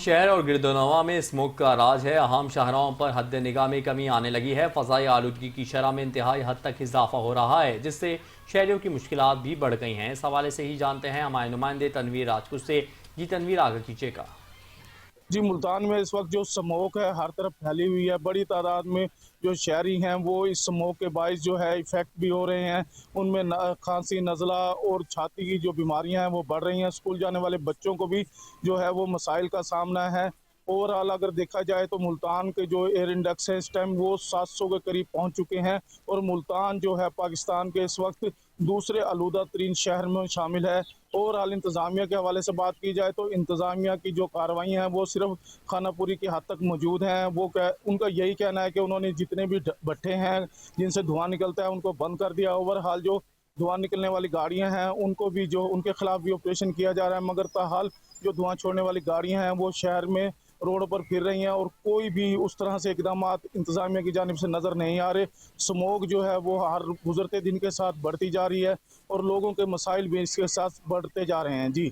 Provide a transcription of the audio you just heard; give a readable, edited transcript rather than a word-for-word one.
शहर और गिरदोनवा में स्मोक का राज है। अहम शाहराहों पर हद निगाह में कमी आने लगी है। फ़ज़ाई आलूदगी की शरह में इंतहाई हद तक इजाफा हो रहा है, जिससे शहरियों की मुश्किलात भी बढ़ गई हैं। इस हवाले से ही जानते हैं हमारे नुमाइंदे तनवीर राजपूत से। जी तनवीर, आगे कीजिएगा। जी, मुल्तान में इस वक्त जो स्मोक है हर तरफ फैली हुई है। बड़ी तादाद में जो शहरी हैं वो इस स्मोक के बाइस जो है इफ़ेक्ट भी हो रहे हैं। उनमें खांसी, नज़ला और छाती की जो बीमारियां हैं वो बढ़ रही हैं। स्कूल जाने वाले बच्चों को भी जो है वो मसाइल का सामना है। ओवरऑल अगर देखा जाए तो मुल्तान के जो एयर इंडेक्स है इस टाइम वो 700 के करीब पहुंच चुके हैं और मुल्तान जो है पाकिस्तान के इस वक्त दूसरे आलूदा तरीन शहर में शामिल है। ओवरऑल इंतज़ामिया के हवाले से बात की जाए तो इंतज़ामिया की जो कार्रवाइयाँ हैं वो सिर्फ खानापुरी की हद तक मौजूद हैं। उनका यही कहना है कि उन्होंने जितने भी भट्टे हैं जिनसे धुआं निकलता है उनको बंद कर दिया। ओवरऑल जो धुआं निकलने वाली गाड़ियां हैं उनको भी जो उनके खिलाफ भी ऑपरेशन किया जा रहा है, मगर ताहाल जो धुआं छोड़ने वाली गाड़ियां हैं वो शहर में रोड पर फिर रही हैं और कोई भी उस तरह से इकदाम इंतजामिया की जानिब से नज़र नहीं आ रहे। स्मोक जो है वो हर गुजरते दिन के साथ बढ़ती जा रही है और लोगों के मसाइल भी इसके साथ बढ़ते जा रहे हैं। जी।